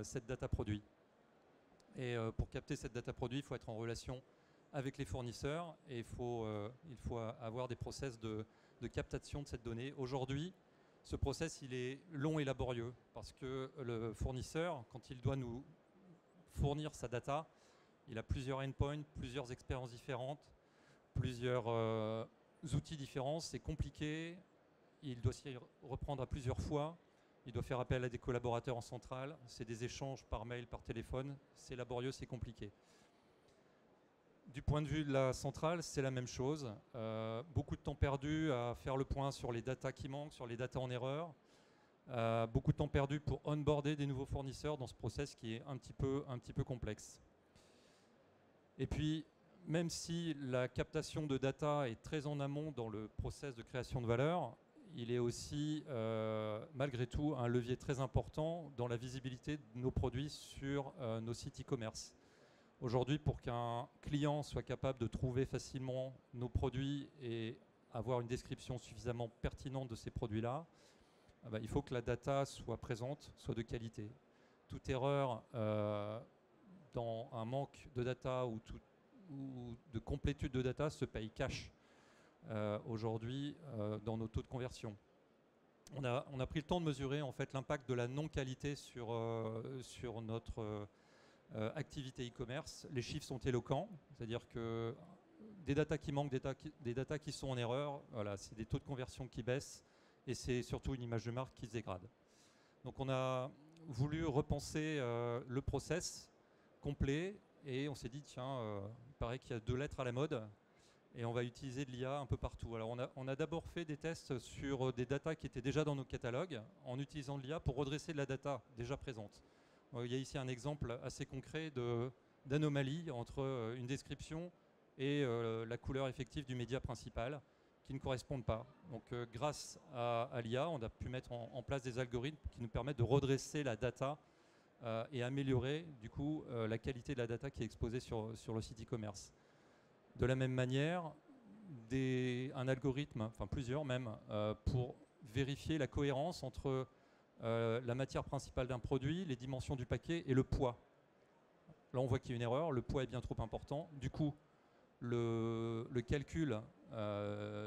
cette data produit. Et pour capter cette data produit, il faut être en relation avec les fournisseurs et il faut avoir des process de captation de cette donnée. Aujourd'hui, ce process, il est long et laborieux parce que le fournisseur, quand il doit nous fournir sa data, il a plusieurs endpoints, plusieurs expériences différentes, plusieurs outils différents. C'est compliqué. Il doit s'y reprendre à plusieurs fois. Il doit faire appel à des collaborateurs en centrale. C'est des échanges par mail, par téléphone. C'est laborieux, c'est compliqué. Du point de vue de la centrale, c'est la même chose. Beaucoup de temps perdu à faire le point sur les datas qui manquent, sur les datas en erreur. Beaucoup de temps perdu pour onboarder des nouveaux fournisseurs dans ce process qui est un petit peu complexe. Et puis, même si la captation de data est très en amont dans le process de création de valeur, il est aussi, malgré tout, un levier très important dans la visibilité de nos produits sur nos sites e-commerce. Aujourd'hui, pour qu'un client soit capable de trouver facilement nos produits et avoir une description suffisamment pertinente de ces produits-là, il faut que la data soit présente, soit de qualité. Toute erreur dans un manque de data ou de complétude de data se paye cash aujourd'hui dans nos taux de conversion. On a pris le temps de mesurer en fait l'impact de la non-qualité sur notre activité e-commerce. Les chiffres sont éloquents, c'est-à-dire que des datas qui manquent, des datas qui sont en erreur, voilà, c'est des taux de conversion qui baissent et c'est surtout une image de marque qui se dégrade. Donc on a voulu repenser le process complet et on s'est dit tiens, il paraît qu'il y a 2 lettres à la mode et on va utiliser de l'IA un peu partout. Alors on a d'abord fait des tests sur des datas qui étaient déjà dans nos catalogues en utilisant de l'IA pour redresser de la data déjà présente. Il y a ici un exemple assez concret d'anomalie entre une description et la couleur effective du média principal qui ne correspondent pas. Donc grâce à l'IA, on a pu mettre en place des algorithmes qui nous permettent de redresser la data et améliorer du coup la qualité de la data qui est exposée sur le site e-commerce. De la même manière, un algorithme, enfin plusieurs même, pour vérifier la cohérence entre la matière principale d'un produit, les dimensions du paquet et le poids. Là, on voit qu'il y a une erreur, le poids est bien trop important. Du coup, le calcul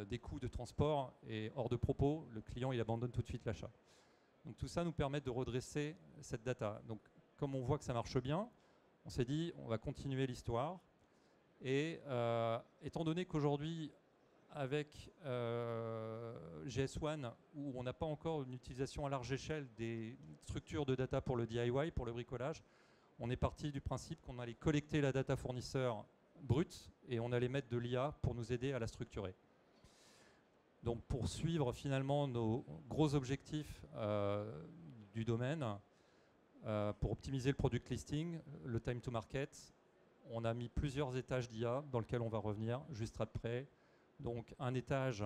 des coûts de transport est hors de propos. Le client, il abandonne tout de suite l'achat. Donc tout ça nous permet de redresser cette data. Donc comme on voit que ça marche bien, on s'est dit on va continuer l'histoire. Et étant donné qu'aujourd'hui, avec GS1, où on n'a pas encore une utilisation à large échelle des structures de data pour le DIY, pour le bricolage, on est parti du principe qu'on allait collecter la data fournisseur brute et on allait mettre de l'IA pour nous aider à la structurer. Donc pour suivre finalement nos gros objectifs du domaine, pour optimiser le product listing, le time to market, on a mis plusieurs étages d'IA dans lesquels on va revenir juste après. Donc un étage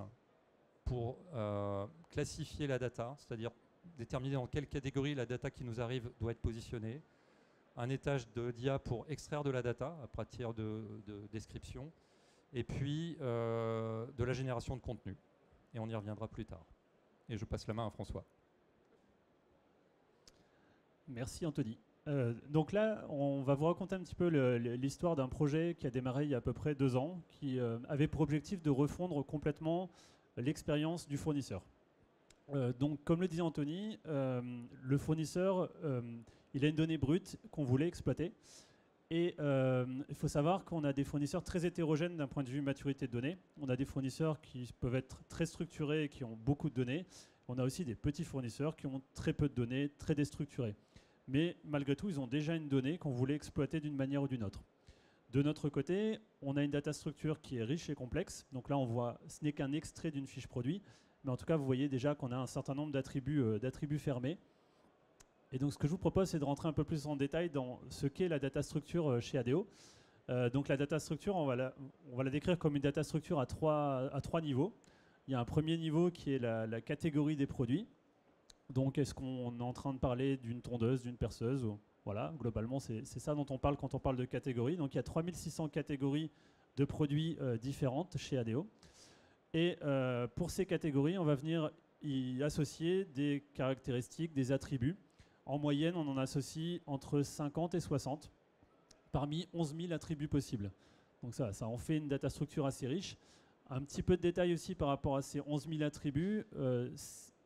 pour classifier la data, c'est-à-dire déterminer dans quelle catégorie la data qui nous arrive doit être positionnée. Un étage d'IA pour extraire de la data à partir de description. Et puis de la génération de contenu. Et on y reviendra plus tard. Et je passe la main à François. Merci Anthony. Donc là, on va vous raconter un petit peu l'histoire d'un projet qui a démarré il y a à peu près 2 ans, qui avait pour objectif de refondre complètement l'expérience du fournisseur. Donc, comme le disait Anthony, le fournisseur, il a une donnée brute qu'on voulait exploiter. Et il faut savoir qu'on a des fournisseurs très hétérogènes d'un point de vue maturité de données. On a des fournisseurs qui peuvent être très structurés et qui ont beaucoup de données. On a aussi des petits fournisseurs qui ont très peu de données, très déstructurés. Mais malgré tout, ils ont déjà une donnée qu'on voulait exploiter d'une manière ou d'une autre. De notre côté, on a une data structure qui est riche et complexe. Donc là, on voit, ce n'est qu'un extrait d'une fiche produit. Mais en tout cas, vous voyez déjà qu'on a un certain nombre d'attributs fermés. Et donc, ce que je vous propose, c'est de rentrer un peu plus en détail dans ce qu'est la data structure chez ADO. Donc, la data structure, on va la décrire comme une data structure à trois niveaux. Il y a un premier niveau qui est la catégorie des produits. Donc, est-ce qu'on est en train de parler d'une tondeuse, d'une perceuse Voilà, globalement, c'est ça dont on parle quand on parle de catégorie. Donc, il y a 3600 catégories de produits différentes chez ADO. Et pour ces catégories, on va venir y associer des caractéristiques, des attributs. En moyenne, on en associe entre 50 et 60 parmi 11 000 attributs possibles. Donc ça en fait une data structure assez riche. Un petit peu de détail aussi par rapport à ces 11 000 attributs.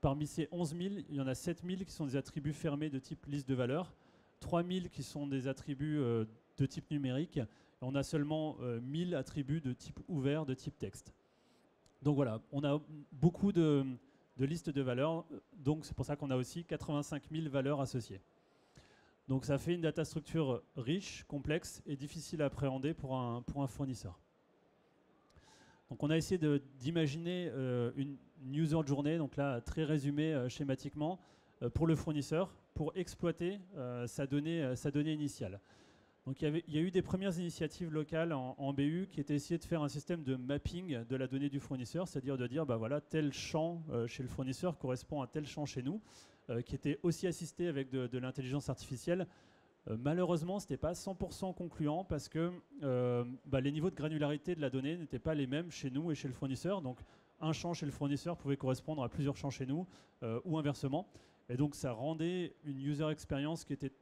Parmi ces 11 000, il y en a 7 000 qui sont des attributs fermés de type liste de valeurs, 3 000 qui sont des attributs de type numérique, et on a seulement 1 000 attributs de type ouvert, de type texte. Donc voilà, on a beaucoup de listes de valeurs, donc c'est pour ça qu'on a aussi 85 000 valeurs associées. Donc ça fait une data structure riche, complexe et difficile à appréhender pour un fournisseur. Donc on a essayé d'imaginer une user journey, donc là très résumé schématiquement, pour le fournisseur, pour exploiter sa donnée initiale. Donc il y a eu des premières initiatives locales en BU qui étaient essayées de faire un système de mapping de la donnée du fournisseur, c'est-à-dire de dire bah voilà, tel champ chez le fournisseur correspond à tel champ chez nous, qui était aussi assisté avec de l'intelligence artificielle. Malheureusement, ce n'était pas 100% concluant parce que les niveaux de granularité de la donnée n'étaient pas les mêmes chez nous et chez le fournisseur. Donc un champ chez le fournisseur pouvait correspondre à plusieurs champs chez nous ou inversement. Et donc ça rendait une user experience qui était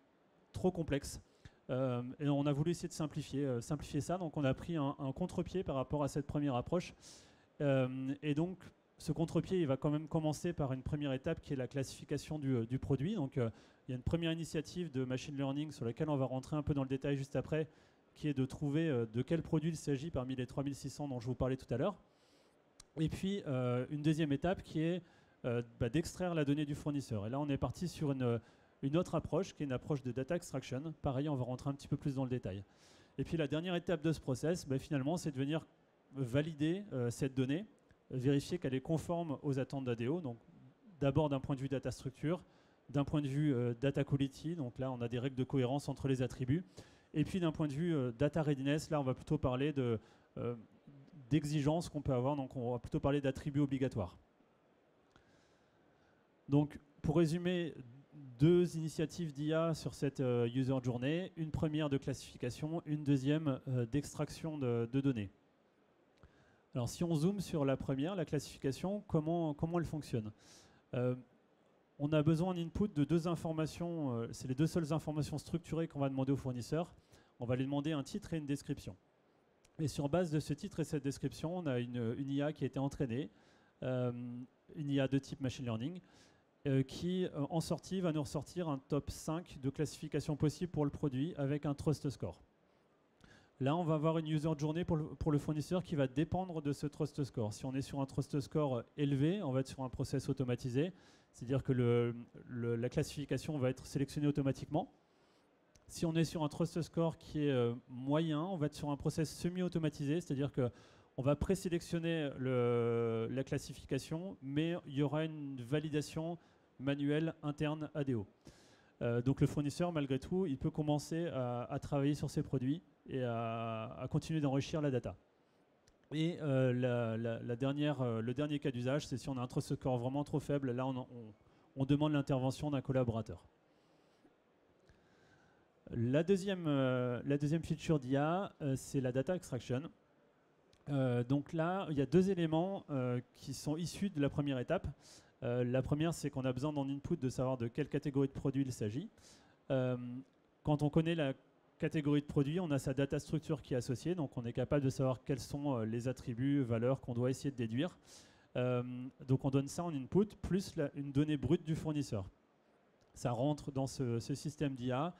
trop complexe. Et on a voulu essayer de simplifier ça. Donc on a pris un contre-pied par rapport à cette première approche. Et donc ce contre-pied, il va quand même commencer par une première étape qui est la classification du produit. Donc il y a une première initiative de machine learning sur laquelle on va rentrer un peu dans le détail juste après, qui est de trouver de quel produit il s'agit parmi les 3600 dont je vous parlais tout à l'heure. Et puis une deuxième étape qui est d'extraire la donnée du fournisseur. Et là on est parti sur une autre approche qui est une approche de data extraction. Pareil, on va rentrer un petit peu plus dans le détail. Et puis la dernière étape de ce process, finalement, c'est de venir valider cette donnée, vérifier qu'elle est conforme aux attentes d'ADO. Donc d'abord d'un point de vue data structure, d'un point de vue data quality, donc là on a des règles de cohérence entre les attributs. Et puis d'un point de vue data readiness, là on va plutôt parler d'exigences qu'on peut avoir, donc on va plutôt parler d'attributs obligatoires. Donc pour résumer, deux initiatives d'IA sur cette user journey, une première de classification, une deuxième d'extraction de données. Alors si on zoome sur la première, la classification, comment elle fonctionne? On a besoin en input de deux informations, c'est les deux seules informations structurées qu'on va demander au fournisseur. On va lui demander un titre et une description. Et sur base de ce titre et cette description, on a une IA qui a été entraînée, une IA de type machine learning, qui en sortie va nous ressortir un top 5 de classification possible pour le produit avec un trust score. Là, on va avoir une user journey pour le fournisseur qui va dépendre de ce trust score. Si on est sur un trust score élevé, on va être sur un process automatisé, c'est-à-dire que la classification va être sélectionnée automatiquement. Si on est sur un trust score qui est moyen, on va être sur un process semi-automatisé, c'est-à-dire qu'on va présélectionner la classification, mais il y aura une validation manuelle interne ADO. Donc le fournisseur, malgré tout, il peut commencer à travailler sur ses produits et à continuer d'enrichir la data. Et le dernier cas d'usage, c'est si on a un trust score vraiment trop faible, là on demande l'intervention d'un collaborateur. La deuxième feature d'IA, c'est la data extraction. Donc là, il y a deux éléments qui sont issus de la première étape. La première, c'est qu'on a besoin dans l'input de savoir de quelle catégorie de produit il s'agit. Quand on connaît la catégorie de produit, on a sa data structure qui est associée, donc on est capable de savoir quels sont les attributs, valeurs qu'on doit essayer de déduire. Donc on donne ça en input, plus une donnée brute du fournisseur. Ça rentre dans ce système d'IA,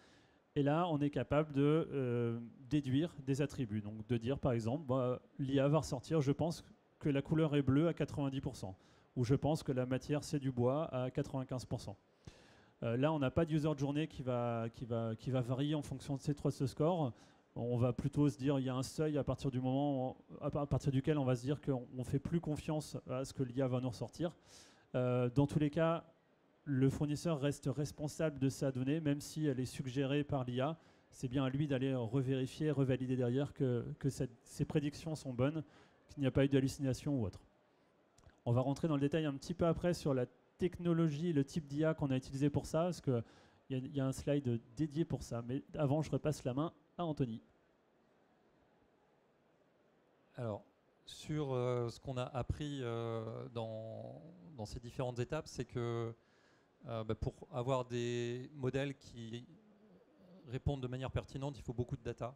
et là on est capable de déduire des attributs. Donc de dire par exemple, l'IA va ressortir, je pense que la couleur est bleue à 90%, ou je pense que la matière c'est du bois à 95%. Là, on n'a pas de user journey qui va varier en fonction de ces trust scores. On va plutôt se dire il y a un seuil à partir duquel on va se dire qu'on ne fait plus confiance à ce que l'IA va nous ressortir. Dans tous les cas, le fournisseur reste responsable de sa donnée, même si elle est suggérée par l'IA. C'est bien à lui d'aller revérifier, revalider derrière que ces prédictions sont bonnes, qu'il n'y a pas eu d'hallucination ou autre. On va rentrer dans le détail un petit peu après sur la technologie, le type d'IA qu'on a utilisé pour ça, parce qu'il y a un slide dédié pour ça. Mais avant, je repasse la main à Anthony. Alors, sur ce qu'on a appris dans ces différentes étapes, c'est que Pour avoir des modèles qui répondent de manière pertinente, il faut beaucoup de data.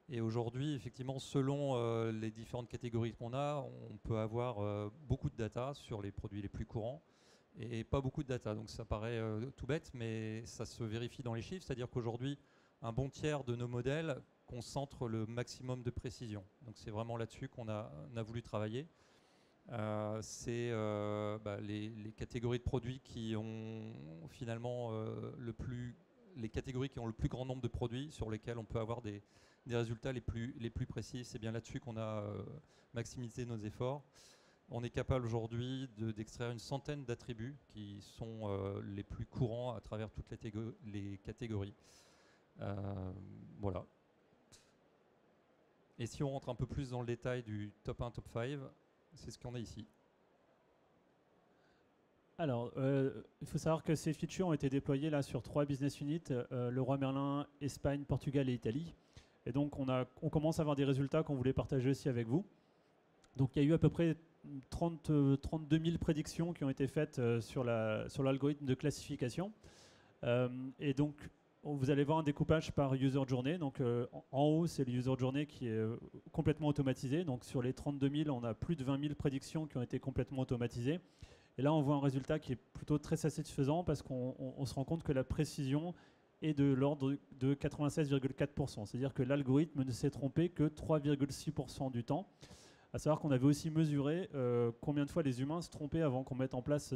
Et aujourd'hui, effectivement, selon les différentes catégories qu'on a, on peut avoir beaucoup de data sur les produits les plus courants et pas beaucoup de data. Donc ça paraît tout bête, mais ça se vérifie dans les chiffres. C'est-à-dire qu'aujourd'hui, un bon tiers de nos modèles concentrent le maximum de précision. Donc c'est vraiment là-dessus qu'on a voulu travailler. C'est les catégories de produits qui ont finalement les catégories qui ont le plus grand nombre de produits sur lesquels on peut avoir des résultats les plus précis. C'est bien là-dessus qu'on a maximisé nos efforts. On est capable aujourd'hui d'extraire une centaine d'attributs qui sont les plus courants à travers toutes les catégories. Voilà. Et si on rentre un peu plus dans le détail du top 1, top 5, c'est ce qu'on a ici. Alors, il faut savoir que ces features ont été déployées là sur 3 business units, Leroy Merlin, Espagne, Portugal et Italie. Et donc, on commence à avoir des résultats qu'on voulait partager aussi avec vous. Donc, il y a eu à peu près 32 000 prédictions qui ont été faites sur l'algorithme de classification. Et donc, vous allez voir un découpage par user journey. Donc, en haut, c'est le user journey qui est complètement automatisé. Donc, sur les 32 000, on a plus de 20 000 prédictions qui ont été complètement automatisées. Et là, on voit un résultat qui est plutôt très satisfaisant parce qu'on se rend compte que la précision est de l'ordre de 96,4%. C'est-à-dire que l'algorithme ne s'est trompé que 3,6% du temps. À savoir qu'on avait aussi mesuré combien de fois les humains se trompaient avant qu'on mette en place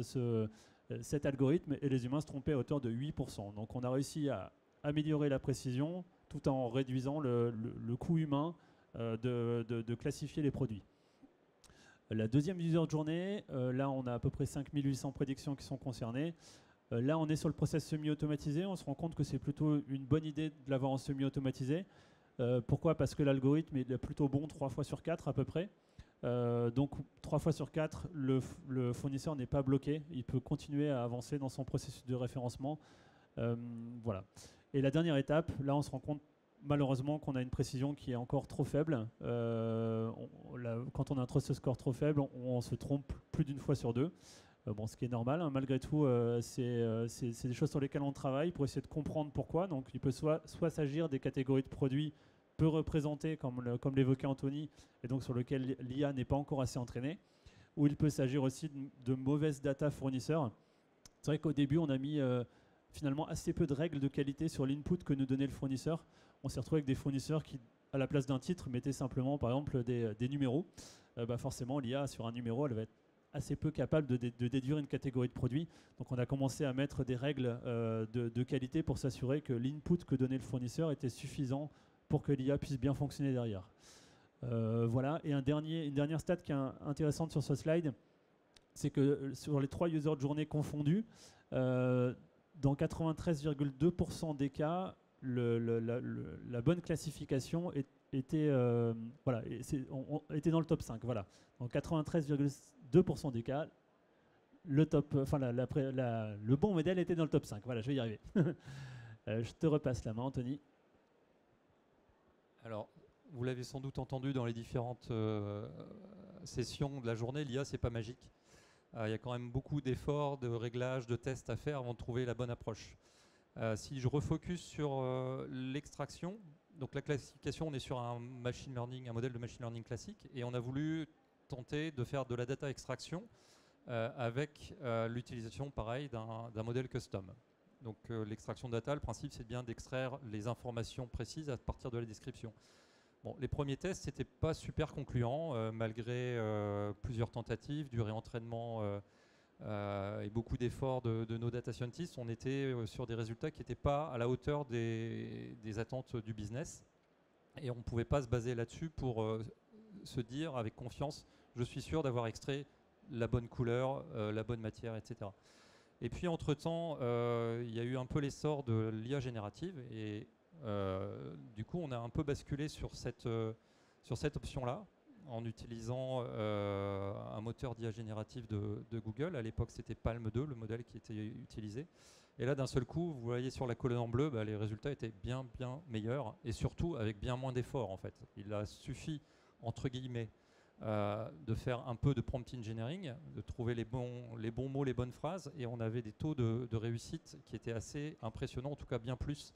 cet algorithme, et les humains se trompaient à hauteur de 8%. Donc on a réussi à améliorer la précision tout en réduisant le coût humain de classifier les produits. La deuxième user journée, là on a à peu près 5800 prédictions qui sont concernées. Là on est sur le process semi-automatisé, on se rend compte que c'est plutôt une bonne idée de l'avoir en semi-automatisé. Pourquoi ? Parce que l'algorithme est plutôt bon 3 fois sur 4 à peu près. Donc 3 fois sur 4, le fournisseur n'est pas bloqué, il peut continuer à avancer dans son processus de référencement. Voilà. Et la dernière étape, là on se rend compte malheureusement qu'on a une précision qui est encore trop faible. Quand on a un trust score trop faible, on se trompe plus d'une fois sur 2. Bon, ce qui est normal, hein. Malgré tout, c'est des choses sur lesquelles on travaille pour essayer de comprendre pourquoi. Donc il peut soit s'agir des catégories de produits peu représentées, comme l'évoquait Anthony, et donc sur lesquels l'IA n'est pas encore assez entraînée, ou il peut s'agir aussi de mauvaises data fournisseurs. C'est vrai qu'au début, on a mis finalement assez peu de règles de qualité sur l'input que nous donnait le fournisseur. On s'est retrouvé avec des fournisseurs qui, à la place d'un titre, mettaient simplement, par exemple, des numéros. Forcément, l'IA, sur un numéro, elle va être assez peu capable de déduire une catégorie de produits. Donc on a commencé à mettre des règles de qualité pour s'assurer que l'input que donnait le fournisseur était suffisant pour que l'IA puisse bien fonctionner derrière. Voilà. Et une dernière stat qui est intéressante sur ce slide, c'est que sur les 3 users de journée confondus, dans 93,2% des cas, la bonne classification était dans le top 5. Voilà. Dans 93,2% des cas, le bon modèle était dans le top 5. Voilà, je vais y arriver. Je te repasse la main, Anthony. Alors, vous l'avez sans doute entendu dans les différentes sessions de la journée, l'IA, c'est pas magique. Il y a quand même beaucoup d'efforts, de réglages, de tests à faire avant de trouver la bonne approche. Si je refocus sur l'extraction, donc la classification, on est sur un modèle de machine learning classique, et on a voulu tenter de faire de la data extraction avec l'utilisation, pareil, d'un modèle custom. Donc l'extraction de data, le principe, c'est bien d'extraire les informations précises à partir de la description. Bon, les premiers tests n'étaient pas super concluants, malgré plusieurs tentatives, du réentraînement et beaucoup d'efforts de nos data scientists. On était sur des résultats qui n'étaient pas à la hauteur des attentes du business. Et on ne pouvait pas se baser là-dessus pour se dire avec confiance, je suis sûr d'avoir extrait la bonne couleur, la bonne matière, etc. Et puis entre-temps, il y a eu un peu l'essor de l'IA générative, et du coup on a un peu basculé sur cette option-là en utilisant un moteur d'IA générative de Google. À l'époque, c'était Palm 2, le modèle qui était utilisé. Et là, d'un seul coup, vous voyez sur la colonne en bleu, les résultats étaient bien meilleurs, et surtout avec bien moins d'efforts en fait. Il a suffi, entre guillemets, de faire un peu de prompt engineering, de trouver les bons mots, les bonnes phrases, et on avait des taux de réussite qui étaient assez impressionnants, en tout cas bien plus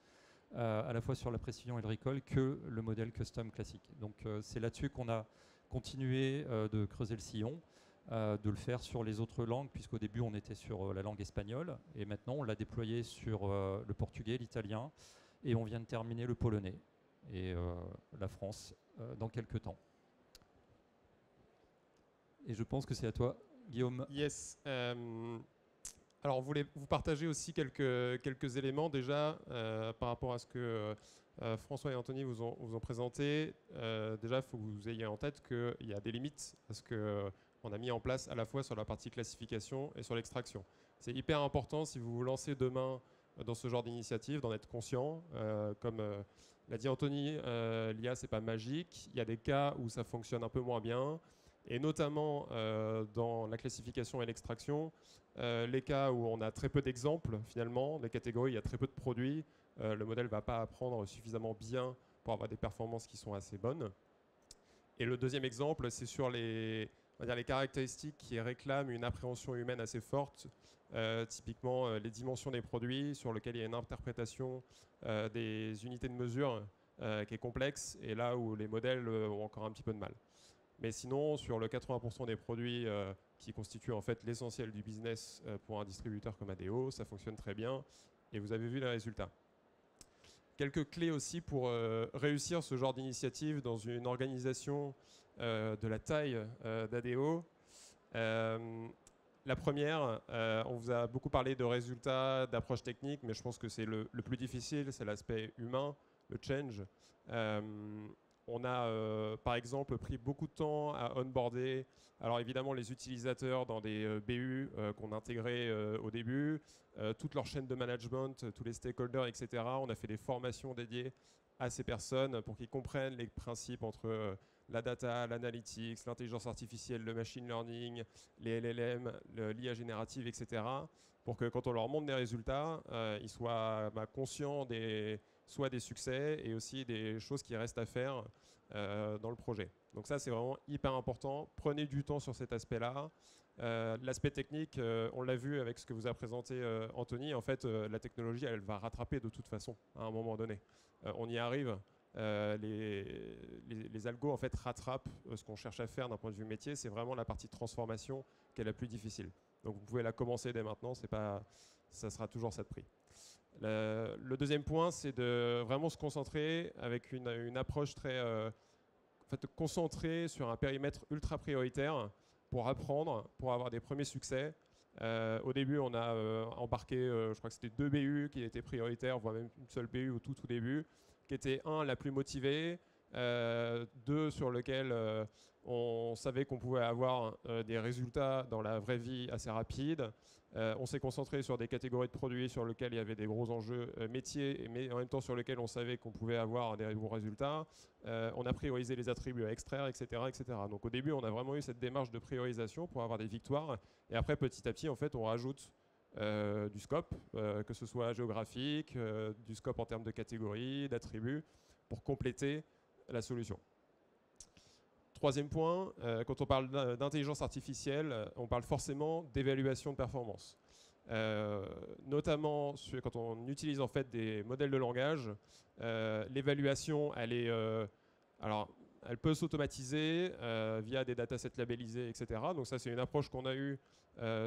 à la fois sur la précision et le recall que le modèle custom classique. Donc c'est là-dessus qu'on a continué de creuser le sillon, de le faire sur les autres langues, puisqu'au début on était sur la langue espagnole, et maintenant on l'a déployé sur le portugais, l'italien, et on vient de terminer le polonais, et la France dans quelques temps. Et je pense que c'est à toi, Guillaume. Yes. Alors, on voulait vous partager aussi quelques éléments déjà par rapport à ce que François et Anthony vous ont présenté. Déjà, il faut que vous ayez en tête qu'il y a des limites à ce qu'on a mis en place à la fois sur la partie classification et sur l'extraction. C'est hyper important si vous vous lancez demain dans ce genre d'initiative, d'en être conscient. Comme l'a dit Anthony, l'IA, c'est pas magique. Il y a des cas où ça fonctionne un peu moins bien. Et notamment dans la classification et l'extraction, les cas où on a très peu d'exemples, finalement, les catégories, il y a très peu de produits, le modèle ne va pas apprendre suffisamment bien pour avoir des performances qui sont assez bonnes. Et le deuxième exemple, c'est sur les caractéristiques qui réclament une appréhension humaine assez forte, typiquement les dimensions des produits, sur lesquelles il y a une interprétation des unités de mesure qui est complexe, et là où les modèles ont encore un petit peu de mal. Mais sinon, sur le 80% des produits qui constituent en fait l'essentiel du business pour un distributeur comme ADO, ça fonctionne très bien et vous avez vu les résultats. Quelques clés aussi pour réussir ce genre d'initiative dans une organisation de la taille d'ADO. La première, on vous a beaucoup parlé de résultats, d'approches techniques, mais je pense que c'est le plus difficile, c'est l'aspect humain, le change. On a par exemple pris beaucoup de temps à onboarder, alors évidemment les utilisateurs dans des BU qu'on a intégrés au début, toute leur chaîne de management, tous les stakeholders, etc. On a fait des formations dédiées à ces personnes pour qu'ils comprennent les principes entre la data, l'analytics, l'intelligence artificielle, le machine learning, les LLM, l'IA générative, etc. pour que quand on leur montre des résultats, ils soient conscients soit des succès et aussi des choses qui restent à faire dans le projet. Donc ça, c'est vraiment hyper important. Prenez du temps sur cet aspect-là. L'aspect technique, on l'a vu avec ce que vous a présenté Anthony. En fait, la technologie, elle va rattraper de toute façon à un moment donné. On y arrive. Les algos en fait rattrapent ce qu'on cherche à faire d'un point de vue métier. C'est vraiment la partie de transformation qui est la plus difficile. Donc vous pouvez la commencer dès maintenant. Ça sera toujours ça de prix. Le deuxième point, c'est de vraiment se concentrer avec une approche très concentrée sur un périmètre ultra prioritaire pour apprendre, pour avoir des premiers succès. Au début, on a embarqué, je crois que c'était 2 BU qui étaient prioritaires, voire même une seule BU au tout début, qui était la plus motivée, 2 sur lequel on savait qu'on pouvait avoir des résultats dans la vraie vie assez rapides. On s'est concentré sur des catégories de produits sur lesquels il y avait des gros enjeux métiers, mais en même temps sur lesquels on savait qu'on pouvait avoir des bons résultats. On a priorisé les attributs à extraire, etc., etc. Donc au début, on a vraiment eu cette démarche de priorisation pour avoir des victoires. Et après, petit à petit, en fait, on rajoute du scope, que ce soit géographique, du scope en termes de catégories, d'attributs, pour compléter la solution. Troisième point, quand on parle d'intelligence artificielle, on parle forcément d'évaluation de performance. Notamment quand on utilise en fait des modèles de langage, l'évaluation, elle peut s'automatiser via des datasets labellisés, etc. Donc ça, c'est une approche qu'on a eue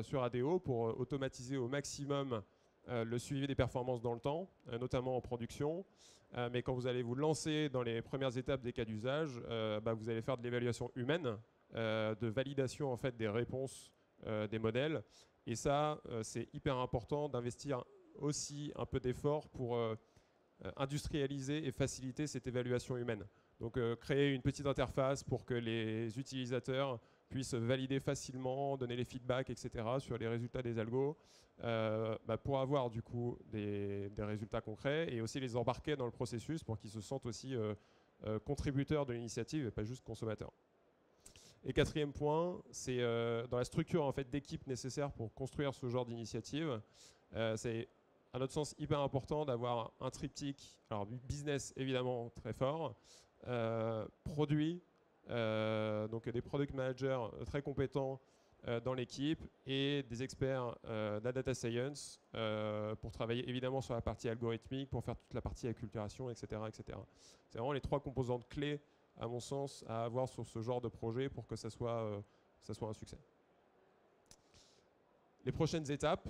sur ADO pour automatiser au maximum le suivi des performances dans le temps, notamment en production. Mais quand vous allez vous lancer dans les premières étapes des cas d'usage, vous allez faire de l'évaluation humaine, de validation en fait des réponses des modèles. Et ça, c'est hyper important d'investir aussi un peu d'effort pour industrialiser et faciliter cette évaluation humaine. Donc créer une petite interface pour que les utilisateurs puissent valider facilement, donner les feedbacks, etc. sur les résultats des algos, pour avoir du coup des résultats concrets et aussi les embarquer dans le processus pour qu'ils se sentent aussi contributeurs de l'initiative et pas juste consommateurs. Et quatrième point, c'est dans la structure en fait, d'équipe nécessaire pour construire ce genre d'initiative, c'est à notre sens hyper important d'avoir un triptyque, alors business évidemment très fort, produit, donc des product managers très compétents dans l'équipe et des experts de la data science pour travailler évidemment sur la partie algorithmique, pour faire toute la partie acculturation, etc. etc. C'est vraiment les 3 composantes clés, à mon sens, à avoir sur ce genre de projet pour que ça soit un succès. Les prochaines étapes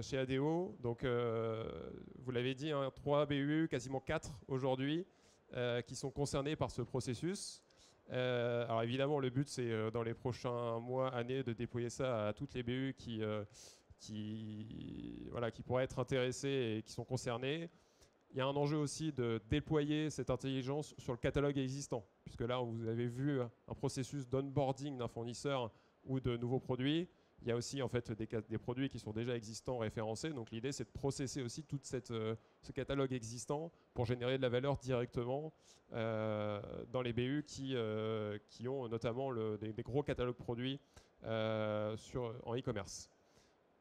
chez ADO, donc vous l'avez dit, 3 BU, quasiment 4 aujourd'hui, qui sont concernés par ce processus. Alors évidemment, le but, c'est dans les prochains mois, années, de déployer ça à toutes les BU qui pourraient être intéressées et qui sont concernées. Il y a un enjeu aussi de déployer cette intelligence sur le catalogue existant, puisque là, vous avez vu un processus d'onboarding d'un fournisseur ou de nouveaux produits. Il y a aussi en fait des produits qui sont déjà existants, référencés. Donc l'idée, c'est de processer aussi tout ce catalogue existant pour générer de la valeur directement dans les BU qui ont notamment des gros catalogues produits en e-commerce.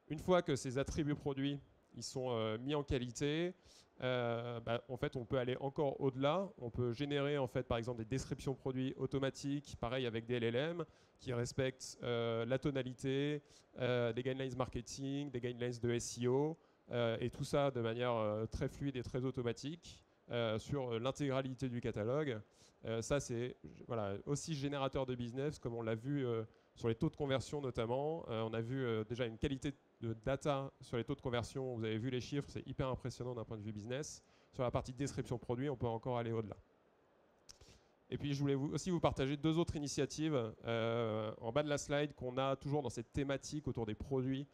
Une fois que ces attributs produits ils sont mis en qualité, en fait, on peut aller encore au-delà. On peut générer en fait, par exemple, des descriptions produits automatiques, pareil avec des LLM, qui respectent la tonalité, des guidelines marketing, des guidelines de SEO, et tout ça de manière très fluide et très automatique sur l'intégralité du catalogue. Ça, c'est aussi générateur de business, comme on l'a vu sur les taux de conversion notamment. On a vu déjà une qualité de data sur les taux de conversion. Vous avez vu les chiffres, c'est hyper impressionnant d'un point de vue business. Sur la partie description produit, on peut encore aller au-delà. Et puis, je voulais aussi vous partager 2 autres initiatives en bas de la slide qu'on a toujours dans cette thématique autour des produits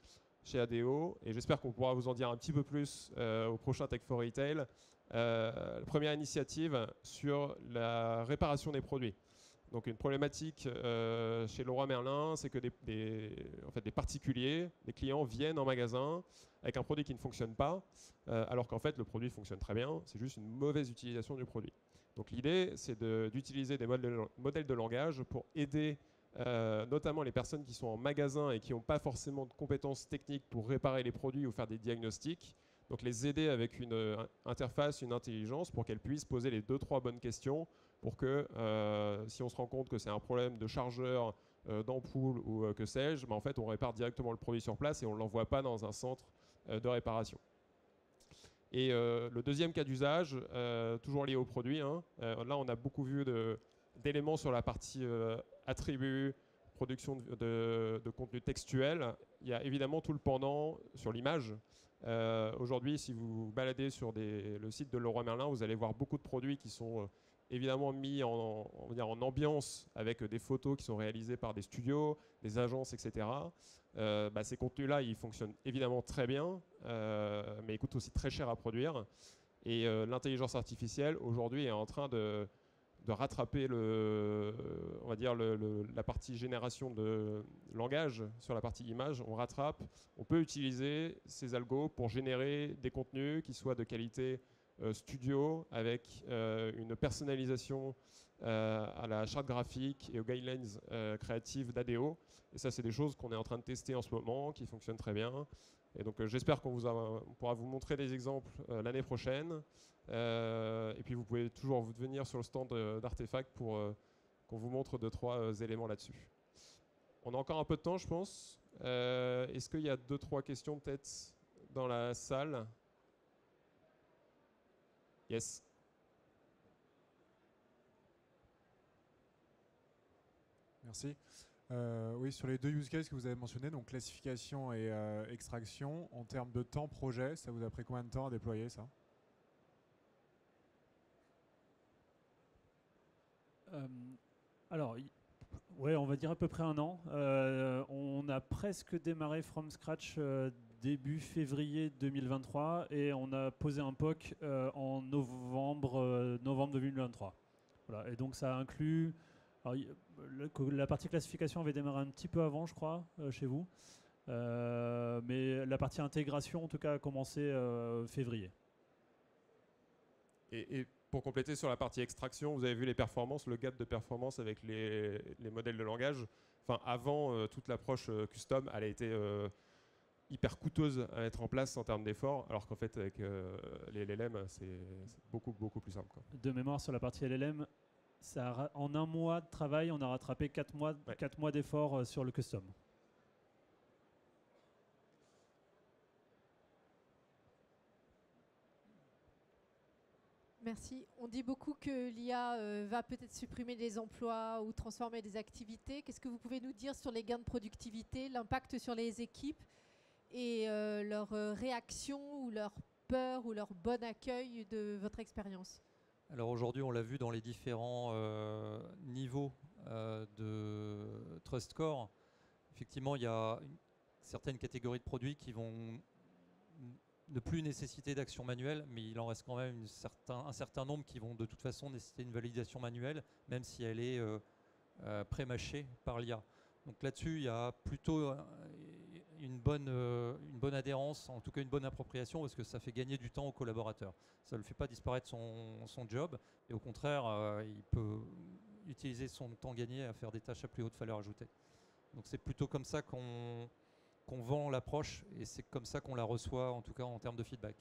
chez ADO. Et j'espère qu'on pourra vous en dire un petit peu plus au prochain Tech for Retail. La première initiative sur la réparation des produits. Donc une problématique chez Leroy Merlin, c'est que des particuliers, des clients viennent en magasin avec un produit qui ne fonctionne pas, alors qu'en fait le produit fonctionne très bien, c'est juste une mauvaise utilisation du produit. Donc l'idée, c'est d'utiliser des modèles de langage pour aider notamment les personnes qui sont en magasin et qui n'ont pas forcément de compétences techniques pour réparer les produits ou faire des diagnostics. Donc les aider avec une interface, une intelligence pour qu'elles puissent poser les 2-3 bonnes questions pour que si on se rend compte que c'est un problème de chargeur, d'ampoule ou que sais-je, en fait on répare directement le produit sur place et on ne l'envoie pas dans un centre de réparation. Et le deuxième cas d'usage, toujours lié au produit, là on a beaucoup vu d'éléments sur la partie attributs, production de contenu textuel. Il y a évidemment tout le pendant sur l'image. Aujourd'hui, si vous vous baladez sur le site de Leroy Merlin, vous allez voir beaucoup de produits qui sont évidemment mis en ambiance avec des photos qui sont réalisées par des studios, des agences, etc. Ces contenus-là, ils fonctionnent évidemment très bien, mais ils coûtent aussi très cher à produire. Et l'intelligence artificielle, aujourd'hui, est en train de rattraper la partie génération de langage sur la partie image. On rattrape, on peut utiliser ces algos pour générer des contenus qui soient de qualité studio avec une personnalisation à la charte graphique et aux guidelines créatives d'ADO. Et ça, c'est des choses qu'on est en train de tester en ce moment, qui fonctionnent très bien. Et donc, j'espère qu'on pourra vous montrer des exemples l'année prochaine. Et puis, vous pouvez toujours venir sur le stand d'Artefact pour qu'on vous montre 2-3 éléments là-dessus. On a encore un peu de temps, je pense. Est-ce qu'il y a 2-3 questions peut-être dans la salle? Yes. Merci. Oui, sur les 2 use cases que vous avez mentionnés, donc classification et extraction, en termes de temps projet, ça vous a pris combien de temps à déployer ça? Alors, ouais, on va dire à peu près 1 an. On a presque démarré from scratch début février 2023 et on a posé un POC en novembre 2023. Voilà, et donc ça inclut... Alors, la partie classification avait démarré un petit peu avant, je crois, chez vous. Mais la partie intégration, en tout cas, a commencé février. Et pour compléter sur la partie extraction, vous avez vu les performances, le gap de performance avec les modèles de langage. Enfin, avant, toute l'approche custom, elle a été hyper coûteuse à mettre en place en termes d'efforts, alors qu'en fait, avec les LLM, c'est beaucoup plus simple, quoi. De mémoire, sur la partie LLM, En un mois de travail, on a rattrapé 4 mois, Ouais. 4 mois d'efforts sur le custom. Merci. On dit beaucoup que l'IA va peut-être supprimer des emplois ou transformer des activités. Qu'est-ce que vous pouvez nous dire sur les gains de productivité, l'impact sur les équipes et leur réaction ou leur peur ou leur bon accueil de votre expérience? Alors aujourd'hui, on l'a vu dans les différents niveaux de Trust Score. Effectivement, il y a certaines catégories de produits qui vont ne plus nécessiter d'action manuelle, mais il en reste quand même un certain nombre qui vont de toute façon nécessiter une validation manuelle, même si elle est pré-mâchée par l'IA. Donc là-dessus, il y a plutôt une bonne adhérence, en tout cas une bonne appropriation, parce que ça fait gagner du temps aux collaborateurs. Ça ne le fait pas disparaître son job, et au contraire, il peut utiliser son temps gagné à faire des tâches à plus haute valeur ajoutée. Donc c'est plutôt comme ça qu'on vend l'approche, et c'est comme ça qu'on la reçoit, en tout cas en termes de feedback.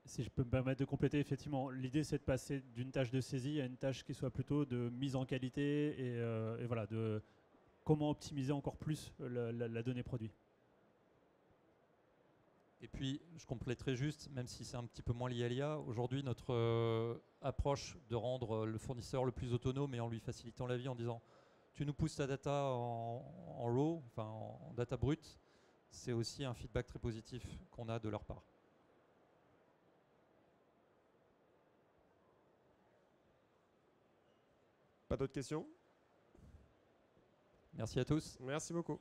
Si je peux me permettre de compléter, effectivement, l'idée c'est de passer d'une tâche de saisie à une tâche qui soit plutôt de mise en qualité et voilà, de comment optimiser encore plus la donnée produit. Et puis, je compléterai juste, même si c'est un petit peu moins lié à l'IA, aujourd'hui notre approche de rendre le fournisseur le plus autonome et en lui facilitant la vie en disant tu nous pousses ta data en raw, enfin en data brute, c'est aussi un feedback très positif qu'on a de leur part. Pas d'autres questions? Merci à tous. Merci beaucoup.